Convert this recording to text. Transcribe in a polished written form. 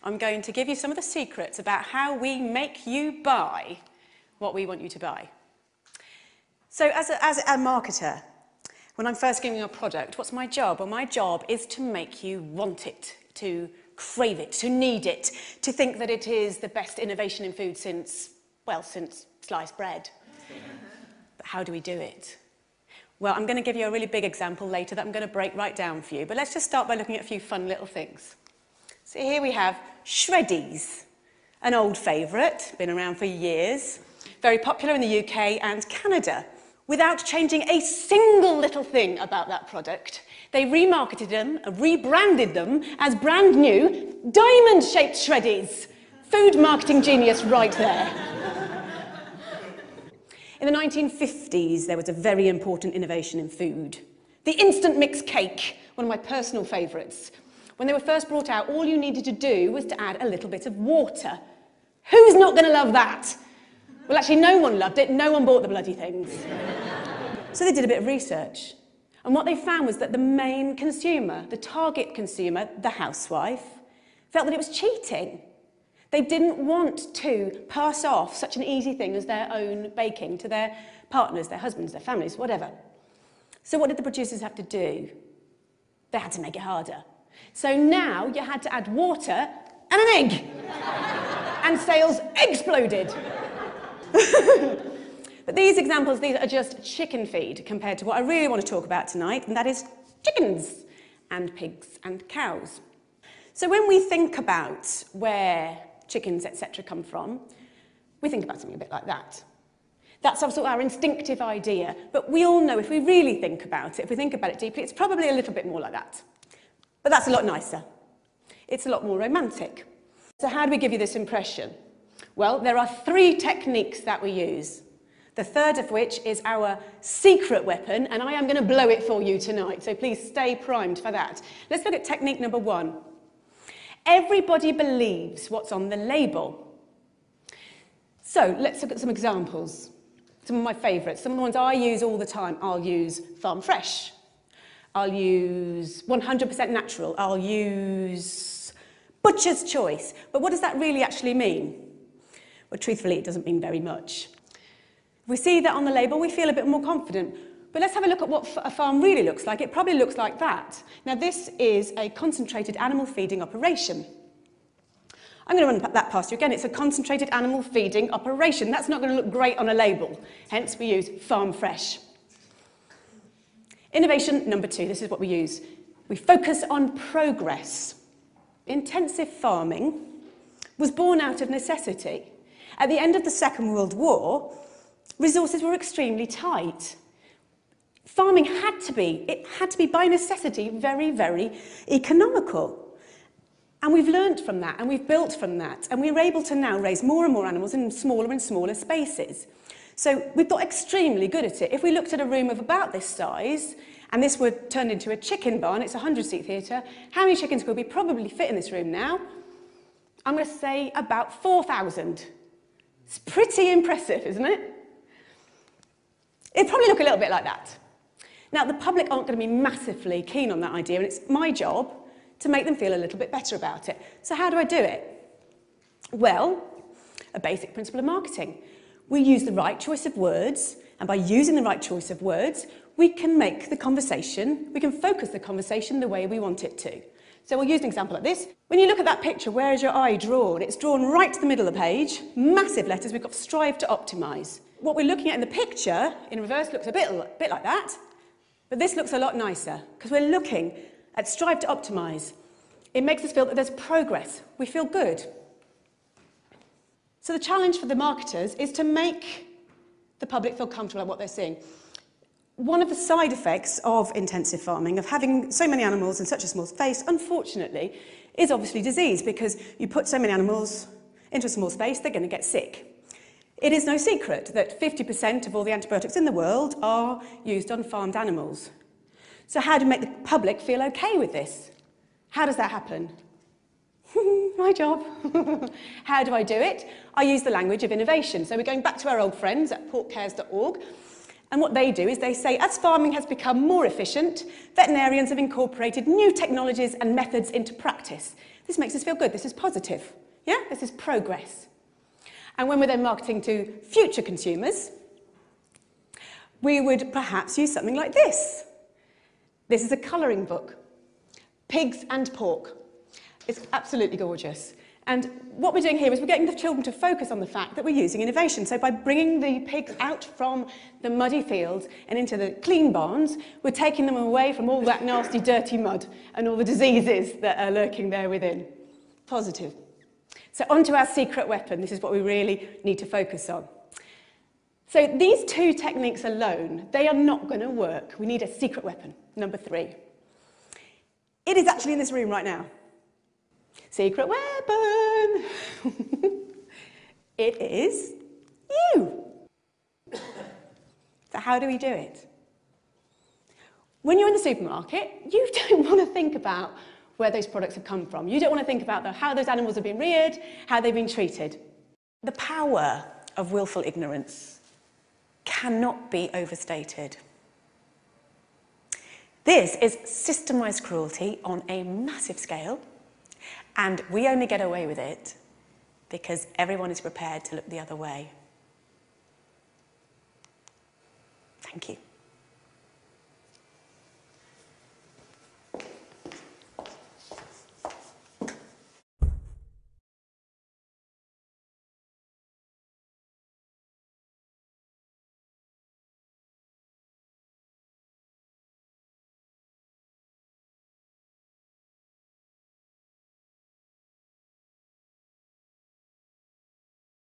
I'm going to give you some of the secrets about how we make you buy what we want you to buy. So as a marketer, when I'm first giving you a product, what's my job? Well, my job is to make you want it, to crave it, to need it, to think that it is the best innovation in food since sliced bread. But how do we do it? Well, I'm going to give you a really big example later that I'm going to break right down for you. But let's just start by looking at a few fun little things. So here we have Shreddies, an old favourite, been around for years, very popular in the UK and Canada. Without changing a single little thing about that product, they remarketed them, rebranded them as brand new diamond-shaped Shreddies. Food marketing genius right there. In the 1950s, there was a very important innovation in food. The instant mix cake, one of my personal favourites. When they were first brought out, all you needed to do was to add a little bit of water. Who's not going to love that? Well, actually, no one loved it. No one bought the bloody things. So they did a bit of research. And what they found was that the main consumer, the target consumer, the housewife, felt that it was cheating. They didn't want to pass off such an easy thing as their own baking to their partners, their husbands, their families, whatever. So what did the producers have to do? They had to make it harder. So now you had to add water and an egg. And sales exploded. But these examples, these are just chicken feed compared to what I really want to talk about tonight, and that is chickens and pigs and cows. So when we think about where chickens, etc. come from, we think about something a bit like that. That's also our instinctive idea, but we all know if we really think about it, if we think about it deeply, it's probably a little bit more like that. But that's a lot nicer. It's a lot more romantic. So how do we give you this impression? Well, there are 3 techniques that we use. The third of which is our secret weapon, and I am going to blow it for you tonight, so please stay primed for that. Let's look at technique number 1. Everybody believes what's on the label. So let's look at some examples. Some of my favourites, some of the ones I use all the time. I'll use farm fresh. I'll use 100% natural. I'll use butcher's choice. But what does that really actually mean? Well, truthfully, it doesn't mean very much. If we see that on the label, we feel a bit more confident. But let's have a look at what a farm really looks like. It probably looks like that. Now, this is a concentrated animal feeding operation. I'm going to run that past you again. It's a concentrated animal feeding operation. That's not going to look great on a label. Hence, we use farm fresh. Innovation number 2. This is what we use. We focus on progress. Intensive farming was born out of necessity. At the end of the Second World War, resources were extremely tight. Farming had to be by necessity very, very economical. And we've learnt from that, and we've built from that, and we're able to now raise more and more animals in smaller and smaller spaces. So we've got extremely good at it. If we looked at a room of about this size, and this were turned into a chicken barn, it's a 100-seat theatre, how many chickens could we probably fit in this room now? I'm going to say about 4,000. It's pretty impressive, isn't it? It'd probably look a little bit like that. Now, the public aren't going to be massively keen on that idea, and it's my job to make them feel a little bit better about it. So how do I do it? Well, a basic principle of marketing. We use the right choice of words, and by using the right choice of words, we can make the conversation, we can focus the conversation the way we want it to. So we'll use an example like this. When you look at that picture, where is your eye drawn? It's drawn right to the middle of the page, massive letters, we've got strive to optimise. What we're looking at in the picture, in reverse, looks a bit like that, but this looks a lot nicer, because we're looking at strive to optimise. It makes us feel that there's progress. We feel good. So the challenge for the marketers is to make the public feel comfortable about what they're seeing. One of the side effects of intensive farming, of having so many animals in such a small space, unfortunately, is obviously disease, because you put so many animals into a small space, they're going to get sick. It is no secret that 50% of all the antibiotics in the world are used on farmed animals. So how do we make the public feel okay with this? How does that happen? My job. How do I do it? I use the language of innovation. So we're going back to our old friends at porkcares.org. And what they do is they say, as farming has become more efficient, veterinarians have incorporated new technologies and methods into practice. This makes us feel good. This is positive. Yeah? This is progress. And when we're then marketing to future consumers, we would perhaps use something like this. This is a colouring book. Pigs and pork. It's absolutely gorgeous. And what we're doing here is we're getting the children to focus on the fact that we're using innovation. So by bringing the pigs out from the muddy fields and into the clean barns, we're taking them away from all that nasty, dirty mud and all the diseases that are lurking there within. Positive. So onto our secret weapon. This is what we really need to focus on. So these two techniques alone, they are not going to work. We need a secret weapon, number 3. It is actually in this room right now. Secret weapon! It is you. So how do we do it? When you're in the supermarket, you don't want to think about where those products have come from. You don't want to think about how those animals have been reared, how they've been treated. The power of willful ignorance cannot be overstated. This is systemised cruelty on a massive scale, and we only get away with it because everyone is prepared to look the other way. Thank you.